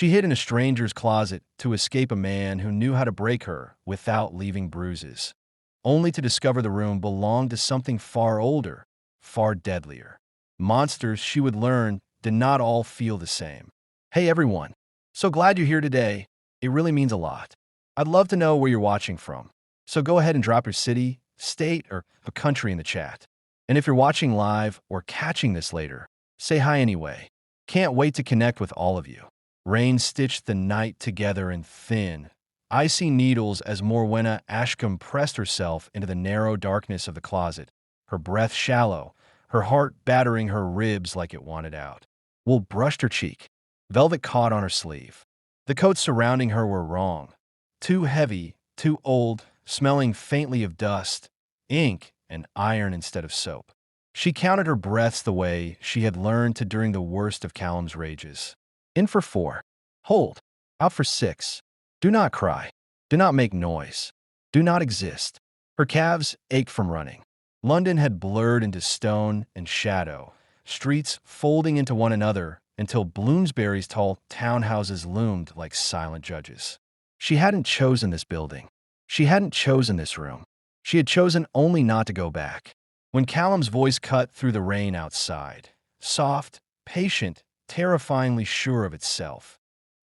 She hid in a stranger's closet to escape a man who knew how to break her without leaving bruises, only to discover the room belonged to something far older, far deadlier. Monsters, she would learn, did not all feel the same. Hey everyone, so glad you're here today. It really means a lot. I'd love to know where you're watching from. So go ahead and drop your city, state, or a country in the chat. And if you're watching live or catching this later, say hi anyway. Can't wait to connect with all of you. Rain stitched the night together in thin, icy needles as Morwenna Ashcombe pressed herself into the narrow darkness of the closet, her breath shallow, her heart battering her ribs like it wanted out. Wool brushed her cheek. Velvet caught on her sleeve. The coats surrounding her were wrong. Too heavy, too old, smelling faintly of dust, ink, and iron instead of soap. She counted her breaths the way she had learned to during the worst of Callum's rages. In for 4. Hold. Out for 6. Do not cry. Do not make noise. Do not exist. Her calves ached from running. London had blurred into stone and shadow, streets folding into one another until Bloomsbury's tall townhouses loomed like silent judges. She hadn't chosen this building. She hadn't chosen this room. She had chosen only not to go back. When Callum's voice cut through the rain outside, soft, patient, terrifyingly sure of itself,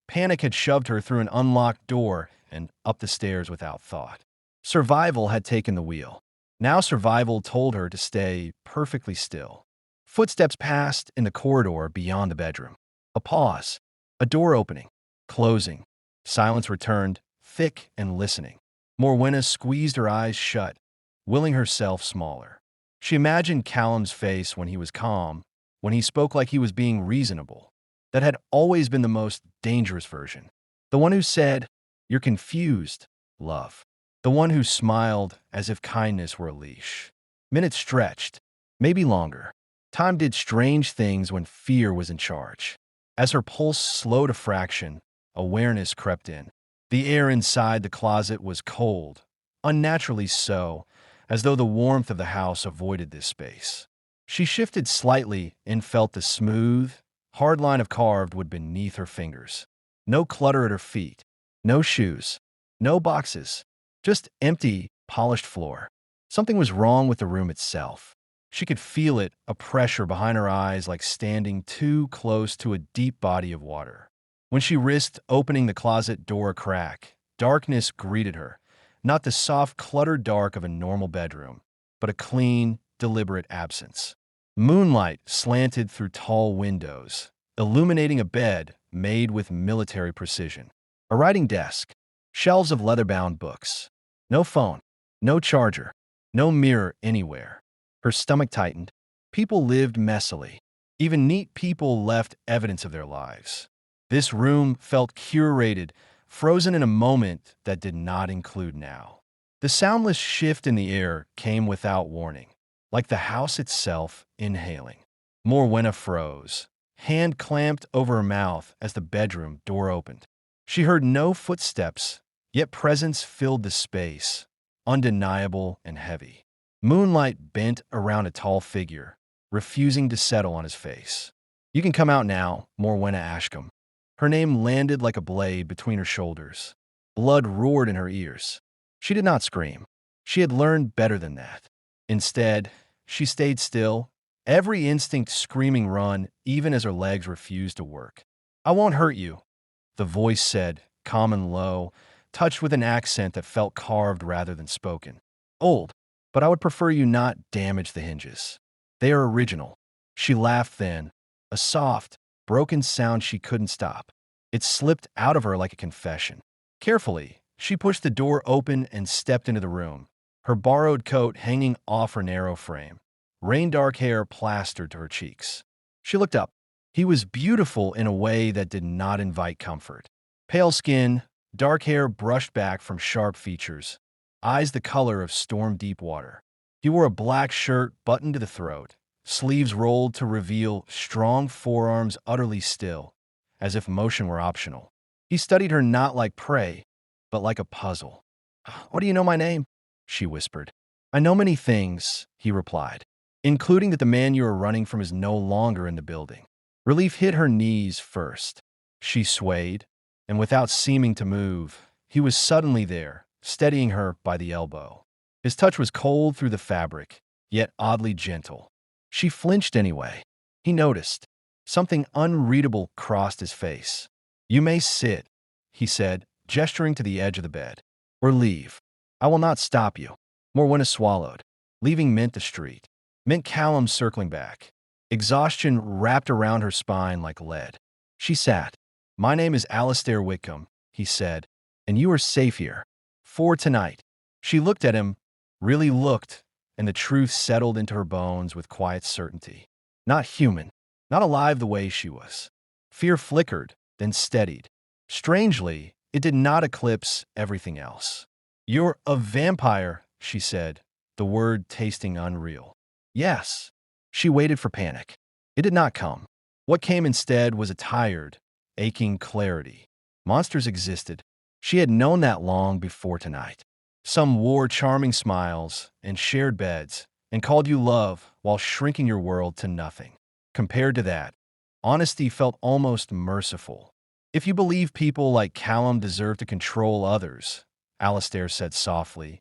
panic had shoved her through an unlocked door and up the stairs without thought. Survival had taken the wheel. Now survival told her to stay perfectly still. Footsteps passed in the corridor beyond the bedroom. A pause. A door opening. Closing. Silence returned, thick and listening. Morwenna squeezed her eyes shut, willing herself smaller. She imagined Callum's face when he was calm, when he spoke like he was being reasonable. That had always been the most dangerous version. The one who said, "You're confused, love." The one who smiled as if kindness were a leash. Minutes stretched, maybe longer. Time did strange things when fear was in charge. As her pulse slowed a fraction, awareness crept in. The air inside the closet was cold, unnaturally so, as though the warmth of the house avoided this space. She shifted slightly and felt the smooth, hard line of carved wood beneath her fingers. No clutter at her feet, no shoes, no boxes, just empty, polished floor. Something was wrong with the room itself. She could feel it, a pressure behind her eyes like standing too close to a deep body of water. When she risked opening the closet door a crack, darkness greeted her, not the soft, cluttered dark of a normal bedroom, but a clean, deliberate absence. Moonlight slanted through tall windows, illuminating a bed made with military precision. A writing desk, shelves of leather-bound books. No phone, no charger, no mirror anywhere. Her stomach tightened. People lived messily. Even neat people left evidence of their lives. This room felt curated, frozen in a moment that did not include now. The soundless shift in the air came without warning, like the house itself inhaling. Morwenna froze, hand clamped over her mouth as the bedroom door opened. She heard no footsteps, yet presence filled the space, undeniable and heavy. Moonlight bent around a tall figure, refusing to settle on his face. "You can come out now, Morwenna Ashcombe." Her name landed like a blade between her shoulders. Blood roared in her ears. She did not scream. She had learned better than that. Instead, she stayed still, every instinct screaming run, even as her legs refused to work. "I won't hurt you," the voice said, calm and low, touched with an accent that felt carved rather than spoken. "Old, but I would prefer you not damage the hinges. They are original." She laughed then, a soft, broken sound she couldn't stop. It slipped out of her like a confession. Carefully, she pushed the door open and stepped into the room, her borrowed coat hanging off her narrow frame, rain-dark hair plastered to her cheeks. She looked up. He was beautiful in a way that did not invite comfort. Pale skin, dark hair brushed back from sharp features, eyes the color of storm-deep water. He wore a black shirt buttoned to the throat, sleeves rolled to reveal strong forearms utterly still, as if motion were optional. He studied her not like prey, but like a puzzle. "What do you know my name?" she whispered. "I know many things," he replied, "including that the man you are running from is no longer in the building." Relief hit her knees first. She swayed, and without seeming to move, he was suddenly there, steadying her by the elbow. His touch was cold through the fabric, yet oddly gentle. She flinched anyway. He noticed. Something unreadable crossed his face. "You may sit," he said, gesturing to the edge of the bed. "Or leave. I will not stop you." Morwenna swallowed. Leaving meant the street. Meant Callum circling back. Exhaustion wrapped around her spine like lead. She sat. "My name is Alistair Whitcomb," he said, "and you are safe here. For tonight." She looked at him, really looked, and the truth settled into her bones with quiet certainty. Not human. Not alive the way she was. Fear flickered, then steadied. Strangely, it did not eclipse everything else. "You're a vampire," she said, the word tasting unreal. "Yes." She waited for panic. It did not come. What came instead was a tired, aching clarity. Monsters existed. She had known that long before tonight. Some wore charming smiles and shared beds and called you love while shrinking your world to nothing. Compared to that, honesty felt almost merciful. "If you believe people like Callum deserve to control others," Alistair said softly,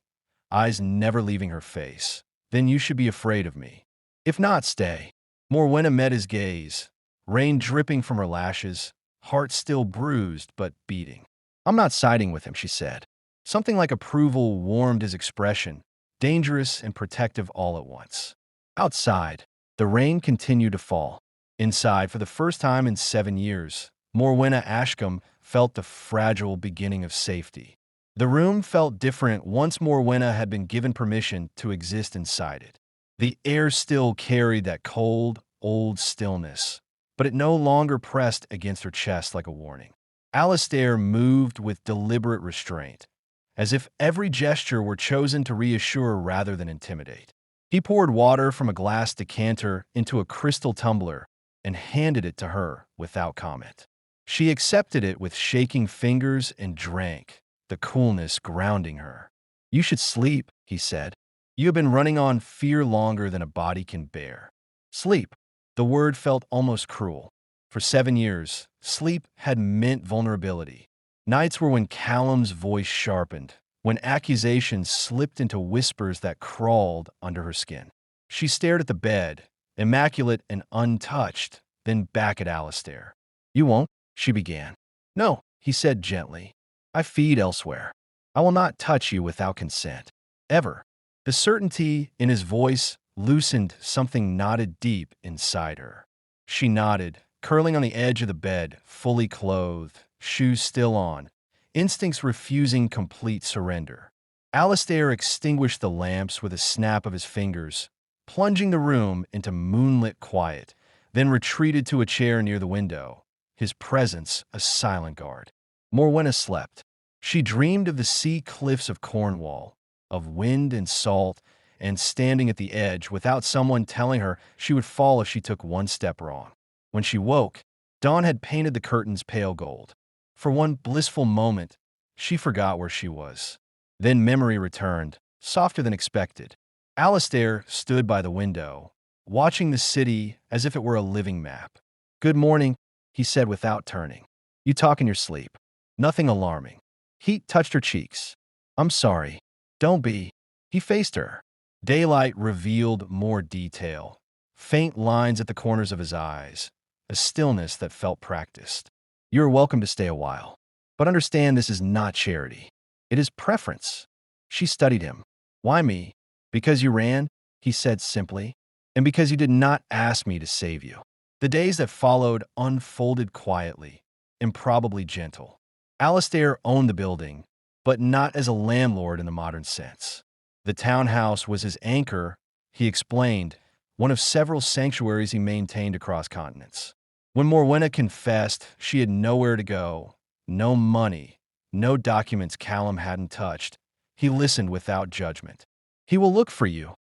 eyes never leaving her face, "then you should be afraid of me. If not, stay." Morwenna met his gaze, rain dripping from her lashes, heart still bruised but beating. "I'm not siding with him," she said. Something like approval warmed his expression, dangerous and protective all at once. Outside, the rain continued to fall. Inside, for the first time in 7 years, Morwenna Ashcombe felt the fragile beginning of safety. The room felt different once Morwenna had been given permission to exist inside it. The air still carried that cold, old stillness, but it no longer pressed against her chest like a warning. Alistair moved with deliberate restraint, as if every gesture were chosen to reassure rather than intimidate. He poured water from a glass decanter into a crystal tumbler and handed it to her without comment. She accepted it with shaking fingers and drank, the coolness grounding her. "You should sleep," he said. "You have been running on fear longer than a body can bear." Sleep. The word felt almost cruel. For 7 years, sleep had meant vulnerability. Nights were when Callum's voice sharpened, when accusations slipped into whispers that crawled under her skin. She stared at the bed, immaculate and untouched, then back at Alistair. "You won't?" she began. "No," he said gently. "I feed elsewhere. I will not touch you without consent. Ever." The certainty in his voice loosened something knotted deep inside her. She nodded, curling on the edge of the bed, fully clothed, shoes still on, instincts refusing complete surrender. Alistair extinguished the lamps with a snap of his fingers, plunging the room into moonlit quiet, then retreated to a chair near the window, his presence a silent guard. Morwenna slept. She dreamed of the sea cliffs of Cornwall, of wind and salt, and standing at the edge without someone telling her she would fall if she took one step wrong. When she woke, dawn had painted the curtains pale gold. For one blissful moment, she forgot where she was. Then memory returned, softer than expected. Alistair stood by the window, watching the city as if it were a living map. "Good morning," he said without turning. "You talk in your sleep." Nothing alarming. Heat touched her cheeks. "I'm sorry. Don't be." He faced her. Daylight revealed more detail. Faint lines at the corners of his eyes. A stillness that felt practiced. "You're welcome to stay a while. But understand this is not charity. It is preference." She studied him. "Why me?" "Because you ran," he said simply, "and because you did not ask me to save you." The days that followed unfolded quietly, improbably gentle. Alistair owned the building, but not as a landlord in the modern sense. The townhouse was his anchor, he explained, one of several sanctuaries he maintained across continents. When Morwenna confessed she had nowhere to go, no money, no documents Callum hadn't touched, he listened without judgment. "He will look for you,"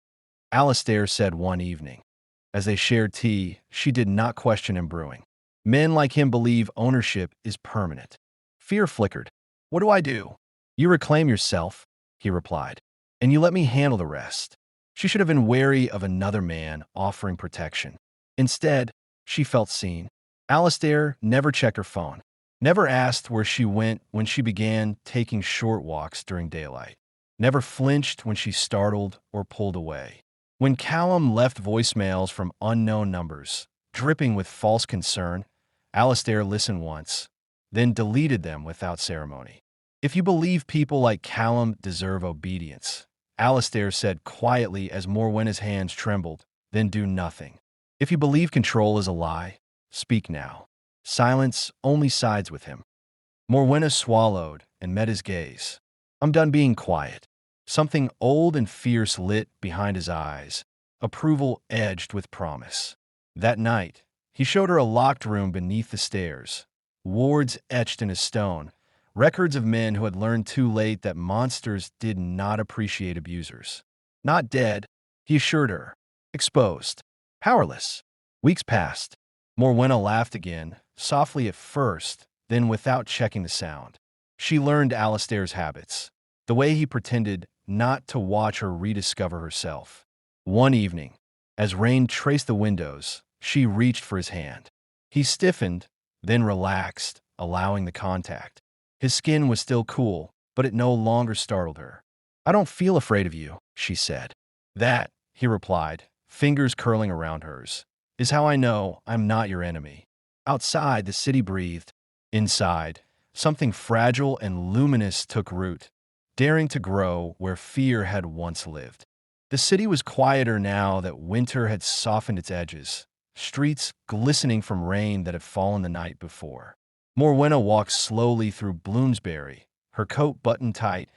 Alistair said one evening. As they shared tea, she did not question him brewing. Men like him believe ownership is permanent. Fear flickered. "What do I do?" "You reclaim yourself," he replied, "and you let me handle the rest." She should have been wary of another man offering protection. Instead, she felt seen. Alistair never checked her phone. Never asked where she went when she began taking short walks during daylight. Never flinched when she startled or pulled away. When Callum left voicemails from unknown numbers, dripping with false concern, Alastair listened once, then deleted them without ceremony. If you believe people like Callum deserve obedience, Alastair said quietly as Morwenna's hands trembled, then do nothing. If you believe control is a lie, speak now. Silence only sides with him. Morwenna swallowed and met his gaze. I'm done being quiet. Something old and fierce lit behind his eyes, approval edged with promise. That night, he showed her a locked room beneath the stairs, wards etched in a stone, records of men who had learned too late that monsters did not appreciate abusers. Not dead, he assured her. Exposed. Powerless. Weeks passed. Morwenna laughed again, softly at first, then without checking the sound. She learned Alastair's habits, the way he pretended not to watch her rediscover herself. One evening, as rain traced the windows, she reached for his hand. He stiffened, then relaxed, allowing the contact. His skin was still cool, but it no longer startled her. I don't feel afraid of you, she said. That, he replied, fingers curling around hers, is how I know I'm not your enemy. Outside, the city breathed. Inside, something fragile and luminous took root, daring to grow where fear had once lived. The city was quieter now that winter had softened its edges, streets glistening from rain that had fallen the night before. Morwenna walked slowly through Bloomsbury, her coat buttoned tight,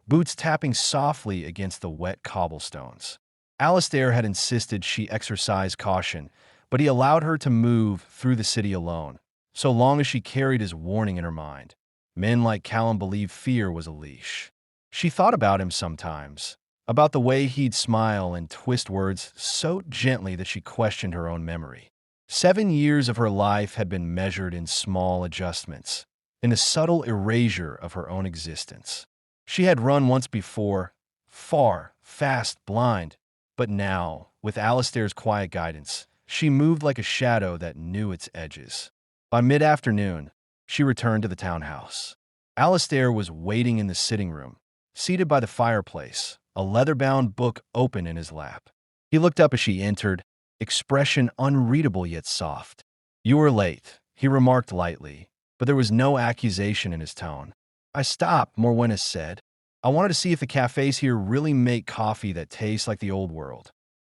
boots tapping softly against the wet cobblestones. Alastair had insisted she exercise caution, but he allowed her to move through the city alone, so long as she carried his warning in her mind. Men like Callum believed fear was a leash. She thought about him sometimes, about the way he'd smile and twist words so gently that she questioned her own memory. 7 years of her life had been measured in small adjustments, in a subtle erasure of her own existence. She had run once before, far, fast, blind, but now, with Alastair's quiet guidance, she moved like a shadow that knew its edges. By mid-afternoon, she returned to the townhouse. Alastair was waiting in the sitting room, seated by the fireplace, a leather-bound book open in his lap. He looked up as she entered, expression unreadable yet soft. You were late, he remarked lightly, but there was no accusation in his tone. I stopped, Morwenna said. I wanted to see if the cafes here really make coffee that tastes like the old world.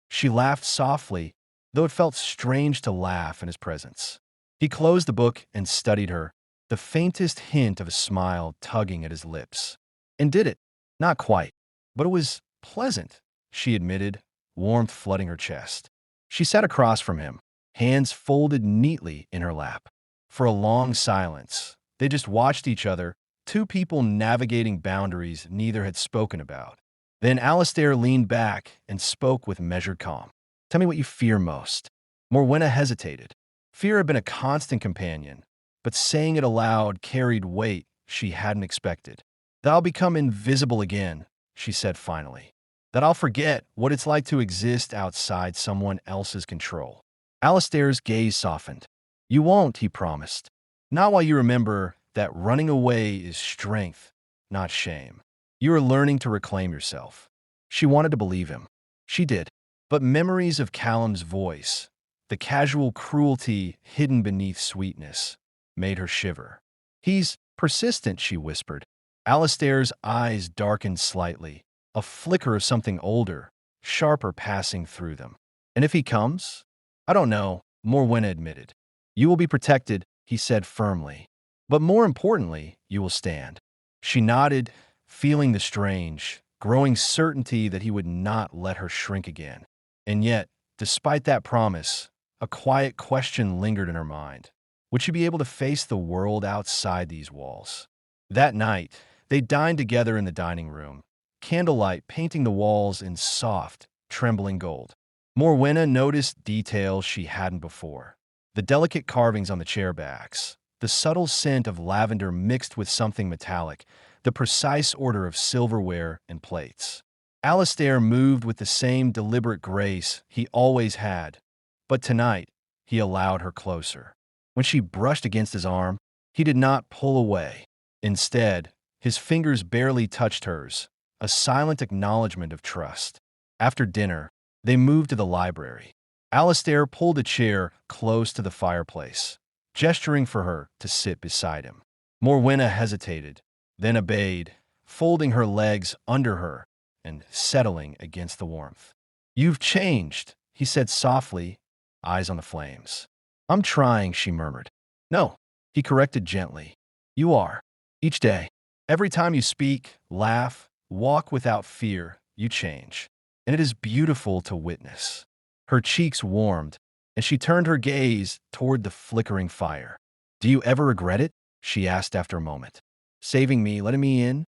She laughed softly, though it felt strange to laugh in his presence. He closed the book and studied her, the faintest hint of a smile tugging at his lips. And did it. Not quite, but it was pleasant, she admitted, warmth flooding her chest. She sat across from him, hands folded neatly in her lap. For a long silence, they just watched each other, two people navigating boundaries neither had spoken about. Then Alastair leaned back and spoke with measured calm. Tell me what you fear most. Morwenna hesitated. Fear had been a constant companion, but saying it aloud carried weight she hadn't expected. That I'll become invisible again, she said finally. That I'll forget what it's like to exist outside someone else's control. Alastair's gaze softened. You won't, he promised. Not while you remember that running away is strength, not shame. You are learning to reclaim yourself. She wanted to believe him. She did. But memories of Callum's voice, the casual cruelty hidden beneath sweetness, made her shiver. He's persistent, she whispered. Alastair's eyes darkened slightly, a flicker of something older, sharper passing through them. And if he comes? I don't know, Morwenna admitted. You will be protected, he said firmly. But more importantly, you will stand. She nodded, feeling the strange, growing certainty that he would not let her shrink again. And yet, despite that promise, a quiet question lingered in her mind. Would she be able to face the world outside these walls? That night, they dined together in the dining room, candlelight painting the walls in soft, trembling gold. Morwenna noticed details she hadn't before. The delicate carvings on the chair backs, the subtle scent of lavender mixed with something metallic, the precise order of silverware and plates. Alastair moved with the same deliberate grace he always had, but tonight he allowed her closer. When she brushed against his arm, He did not pull away. Instead, his fingers barely touched hers, a silent acknowledgement of trust. After dinner, they moved to the library. Alistair pulled a chair close to the fireplace, gesturing for her to sit beside him. Morwenna hesitated, then obeyed, folding her legs under her and settling against the warmth. "You've changed," he said softly, eyes on the flames. "I'm trying," she murmured. "No," he corrected gently. "You are. Each day. Every time you speak, laugh, walk without fear, you change. And it is beautiful to witness." Her cheeks warmed, and she turned her gaze toward the flickering fire. "Do you ever regret it?" she asked after a moment. "Saving me, letting me in?"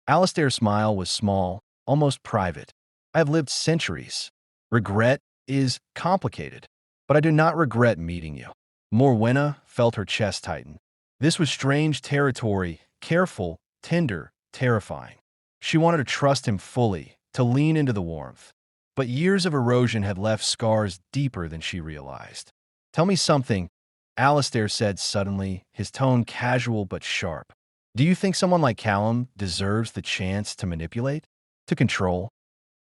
Alistair's smile was small, almost private. "I have lived centuries. Regret is complicated, but I do not regret meeting you." Morwenna felt her chest tighten. This was strange territory, careful, tender, terrifying. She wanted to trust him fully, to lean into the warmth. But years of erosion had left scars deeper than she realized. "Tell me something," Alistair said suddenly, his tone casual but sharp. "Do you think someone like Callum deserves the chance to manipulate? To control?"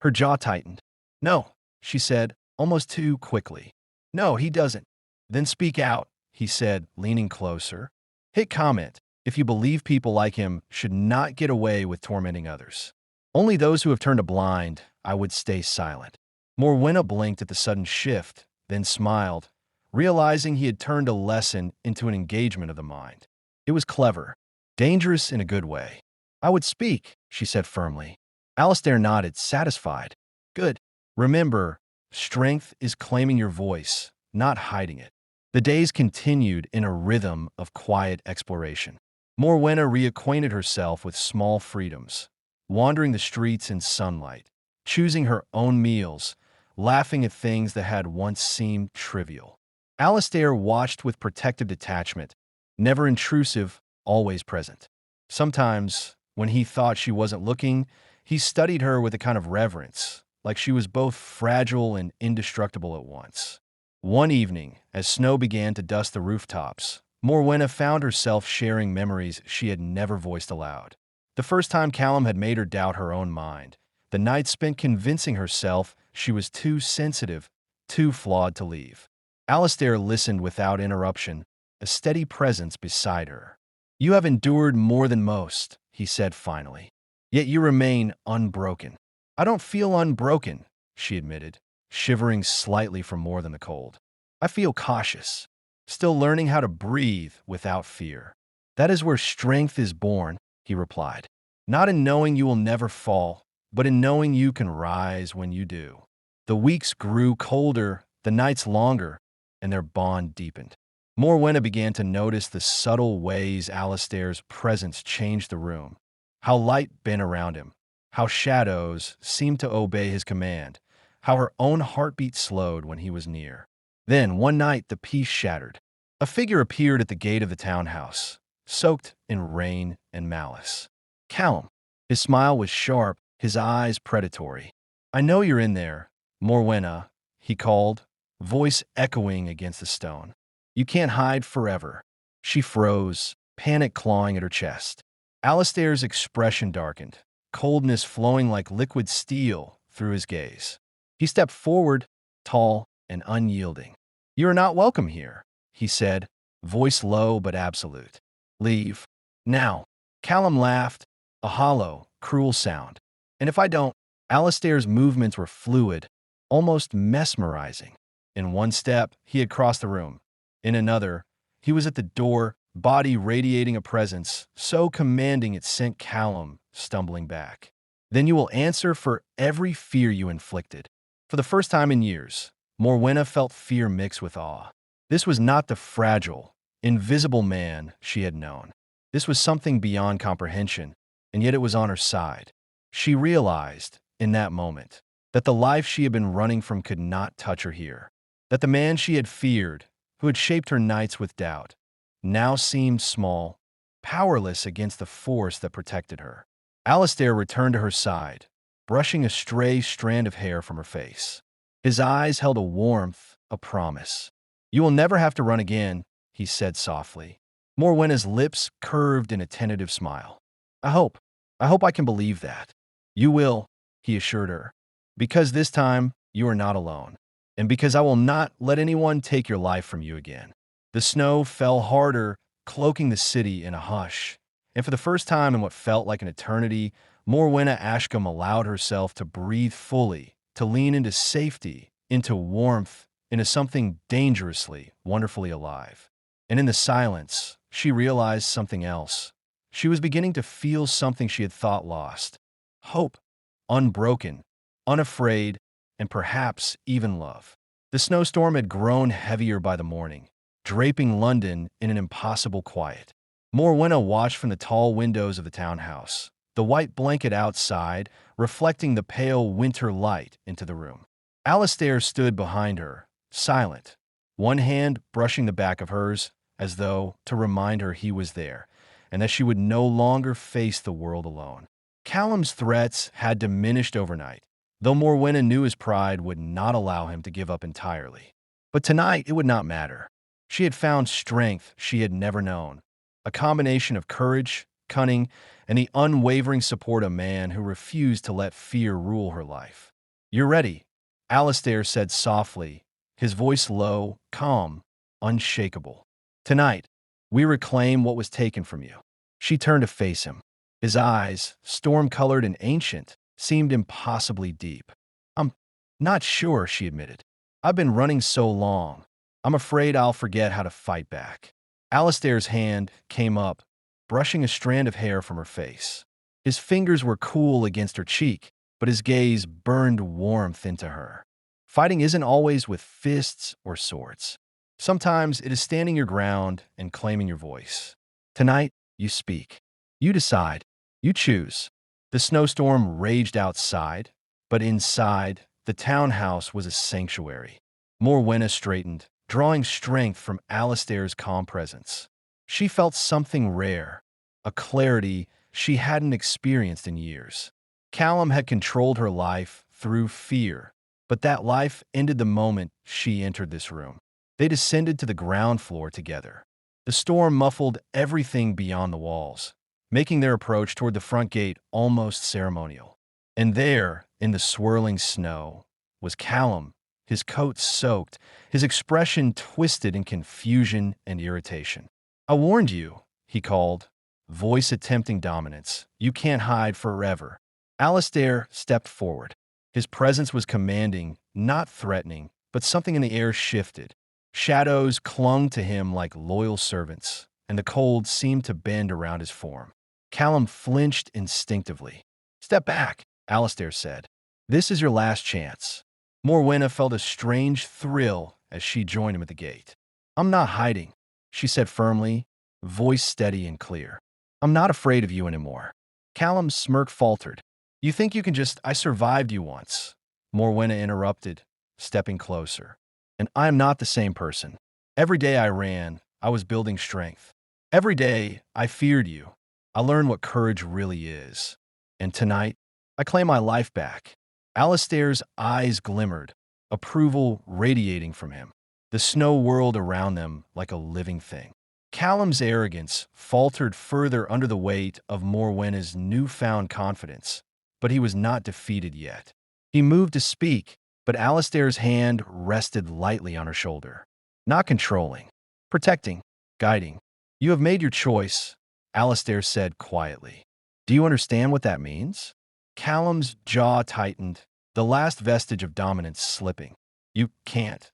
Her jaw tightened. "No," she said, almost too quickly. "No, he doesn't." "Then speak out," he said, leaning closer. "Hit comment if you believe people like him should not get away with tormenting others. Only those who have turned a blind, I would stay silent." Morwenna blinked at the sudden shift, then smiled, realizing he had turned a lesson into an engagement of the mind. It was clever, dangerous in a good way. "I would speak," she said firmly. Alistair nodded, satisfied. "Good. Remember, strength is claiming your voice, not hiding it." The days continued in a rhythm of quiet exploration. Morwenna reacquainted herself with small freedoms, wandering the streets in sunlight, choosing her own meals, laughing at things that had once seemed trivial. Alistair watched with protective detachment, never intrusive, always present. Sometimes, when he thought she wasn't looking, he studied her with a kind of reverence, like she was both fragile and indestructible at once. One evening, as snow began to dust the rooftops, Morwenna found herself sharing memories she had never voiced aloud. The first time Callum had made her doubt her own mind, the night spent convincing herself she was too sensitive, too flawed to leave. Alistair listened without interruption, a steady presence beside her. "You have endured more than most," he said finally. "Yet you remain unbroken." "I don't feel unbroken," she admitted, shivering slightly from more than the cold. "I feel cautious, still learning how to breathe without fear." "That is where strength is born," he replied. "Not in knowing you will never fall, but in knowing you can rise when you do." The weeks grew colder, the nights longer, and their bond deepened. Morwenna began to notice the subtle ways Alistair's presence changed the room, how light bent around him, how shadows seemed to obey his command, how her own heartbeat slowed when he was near. Then, one night, the peace shattered. A figure appeared at the gate of the townhouse, soaked in rain and malice. Callum. His smile was sharp, his eyes predatory. "I know you're in there, Morwenna," he called, voice echoing against the stone. "You can't hide forever." She froze, panic clawing at her chest. Alistair's expression darkened, coldness flowing like liquid steel through his gaze. He stepped forward, tall and unyielding. "You are not welcome here," he said, voice low but absolute. "Leave. Now." Callum laughed, a hollow, cruel sound. "And if I don't?" Alistair's movements were fluid, almost mesmerizing. In one step, he had crossed the room. In another, he was at the door, body radiating a presence so commanding it sent Callum stumbling back. "Then you will answer for every fear you inflicted." For the first time in years, Morwenna felt fear mixed with awe. This was not the fragile, invisible man she had known. This was something beyond comprehension, and yet it was on her side. She realized, in that moment, that the life she had been running from could not touch her here, that the man she had feared, who had shaped her nights with doubt, now seemed small, powerless against the force that protected her. Alistair returned to her side, brushing a stray strand of hair from her face. His eyes held a warmth, a promise. "You will never have to run again," he said softly. Morwenna's lips curved in a tentative smile. I hope. I hope I can believe that. You will, he assured her. Because this time, you are not alone. And because I will not let anyone take your life from you again. The snow fell harder, cloaking the city in a hush. And for the first time in what felt like an eternity, Morwenna Ashcombe allowed herself to breathe fully, to lean into safety, into warmth, into something dangerously, wonderfully alive. And in the silence, she realized something else. She was beginning to feel something she had thought lost. Hope. Unbroken, unafraid, and perhaps even love. The snowstorm had grown heavier by the morning, draping London in an impossible quiet. Morwenna watched from the tall windows of the townhouse, the white blanket outside reflecting the pale winter light into the room. Alastair stood behind her, silent, one hand brushing the back of hers, as though to remind her he was there, and that she would no longer face the world alone. Callum's threats had diminished overnight, though Morwenna knew his pride would not allow him to give up entirely. But tonight it would not matter. She had found strength she had never known, a combination of courage, cunning, and the unwavering support of a man who refused to let fear rule her life. You're ready, Alastair said softly, his voice low, calm, unshakable. Tonight, we reclaim what was taken from you. She turned to face him. His eyes, storm-colored and ancient, seemed impossibly deep. I'm not sure, she admitted. I've been running so long. I'm afraid I'll forget how to fight back. Alastair's hand came up, brushing a strand of hair from her face. His fingers were cool against her cheek, but his gaze burned warmth into her. Fighting isn't always with fists or swords. Sometimes it is standing your ground and claiming your voice. Tonight, you speak. You decide. You choose. The snowstorm raged outside, but inside, the townhouse was a sanctuary. Morwenna straightened, drawing strength from Alastair's calm presence. She felt something rare, a clarity she hadn't experienced in years. Callum had controlled her life through fear, but that life ended the moment she entered this room. They descended to the ground floor together. The storm muffled everything beyond the walls, making their approach toward the front gate almost ceremonial. And there, in the swirling snow, was Callum, his coat soaked, his expression twisted in confusion and irritation. I warned you, he called, voice attempting dominance. You can't hide forever. Alastair stepped forward. His presence was commanding, not threatening, but something in the air shifted. Shadows clung to him like loyal servants, and the cold seemed to bend around his form. Callum flinched instinctively. Step back, Alastair said. This is your last chance. Morwenna felt a strange thrill as she joined him at the gate. I'm not hiding, she said firmly, voice steady and clear. I'm not afraid of you anymore. Callum's smirk faltered. You think you can just— I survived you once, Morwenna interrupted, stepping closer. And I am not the same person. Every day I ran, I was building strength. Every day I feared you. I learned what courage really is. And tonight, I claim my life back. Alastair's eyes glimmered, approval radiating from him. The snow whirled around them like a living thing. Callum's arrogance faltered further under the weight of Morwenna's newfound confidence, but he was not defeated yet. He moved to speak, but Alastair's hand rested lightly on her shoulder. Not controlling, protecting, guiding. You have made your choice, Alastair said quietly. Do you understand what that means? Callum's jaw tightened, the last vestige of dominance slipping. You can't.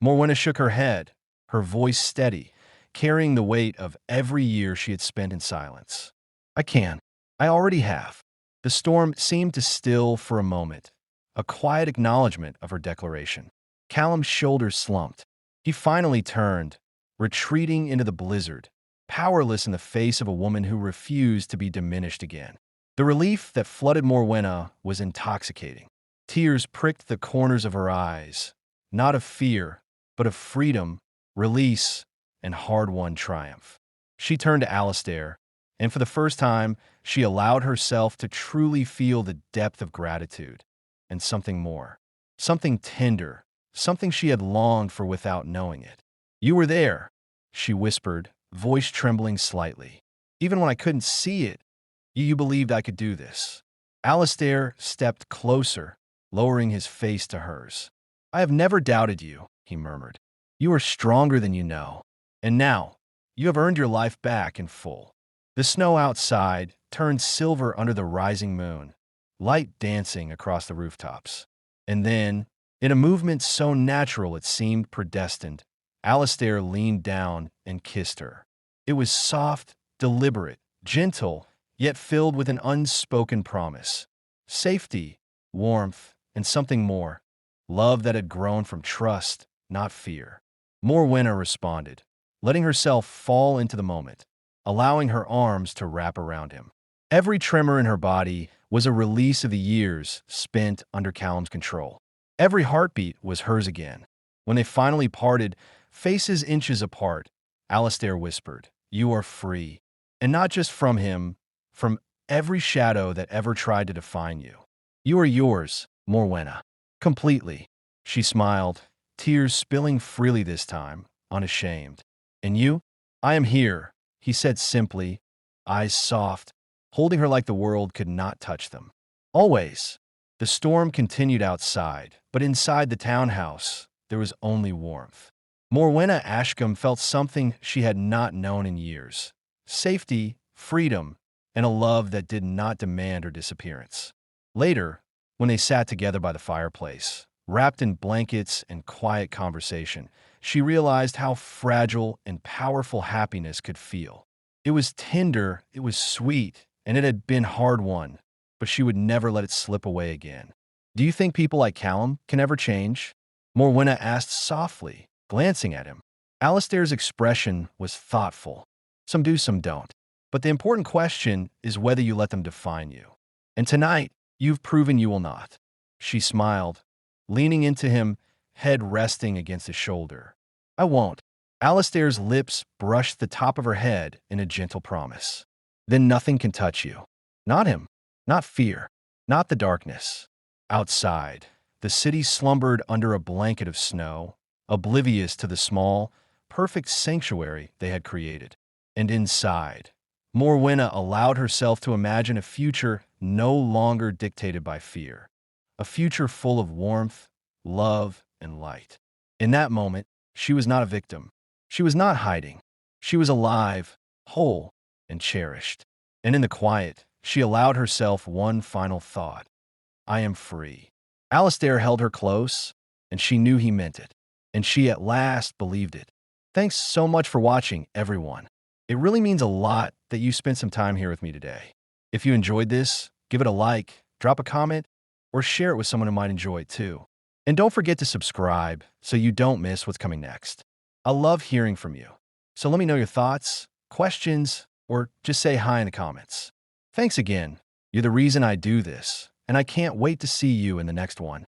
Morwenna shook her head, her voice steady, carrying the weight of every year she had spent in silence. I can. I already have. The storm seemed to still for a moment, a quiet acknowledgement of her declaration. Callum's shoulders slumped. He finally turned, retreating into the blizzard, powerless in the face of a woman who refused to be diminished again. The relief that flooded Morwenna was intoxicating. Tears pricked the corners of her eyes, not of fear, but of freedom, release, and hard-won triumph. She turned to Alastair, and for the first time, she allowed herself to truly feel the depth of gratitude, and something more. Something tender, something she had longed for without knowing it. You were there, she whispered, voice trembling slightly. Even when I couldn't see it, you believed I could do this. Alistair stepped closer, lowering his face to hers. I have never doubted you, he murmured. You are stronger than you know. And now, you have earned your life back in full. The snow outside turned silver under the rising moon, light dancing across the rooftops. And then, in a movement so natural it seemed predestined, Alistair leaned down and kissed her. It was soft, deliberate, gentle, yet filled with an unspoken promise. Safety, warmth, and something more. Love that had grown from trust, not fear. Morwenna responded, letting herself fall into the moment, allowing her arms to wrap around him. Every tremor in her body was a release of the years spent under Callum's control. Every heartbeat was hers again. When they finally parted, faces inches apart, Alistair whispered, "You are free." And not just from him, from every shadow that ever tried to define you. You are yours, Morwenna. Completely. She smiled, tears spilling freely this time, unashamed. And you? I am here, he said simply, eyes soft, holding her like the world could not touch them. Always. The storm continued outside, but inside the townhouse, there was only warmth. Morwenna Ashcombe felt something she had not known in years. Safety, freedom, and a love that did not demand her disappearance. Later, when they sat together by the fireplace, wrapped in blankets and quiet conversation, she realized how fragile and powerful happiness could feel. It was tender, it was sweet, and it had been hard-won, but she would never let it slip away again. Do you think people like Callum can ever change? Morwenna asked softly, glancing at him. Alistair's expression was thoughtful. Some do, some don't. But the important question is whether you let them define you. And tonight, you've proven you will not. She smiled, leaning into him, head resting against his shoulder. I won't. Alistair's lips brushed the top of her head in a gentle promise. Then nothing can touch you. Not him. Not fear. Not the darkness. Outside, the city slumbered under a blanket of snow, oblivious to the small, perfect sanctuary they had created. And inside, Morwenna allowed herself to imagine a future no longer dictated by fear. A future full of warmth, love, and light. In that moment, she was not a victim. She was not hiding. She was alive, whole, and cherished. And in the quiet, she allowed herself one final thought. I am free. Alistair held her close, and she knew he meant it. And she at last believed it. Thanks so much for watching, everyone. It really means a lot that you spent some time here with me today. If you enjoyed this, give it a like, drop a comment, or share it with someone who might enjoy it too. And don't forget to subscribe so you don't miss what's coming next. I love hearing from you. So let me know your thoughts, questions, or just say hi in the comments. Thanks again. You're the reason I do this, and I can't wait to see you in the next one.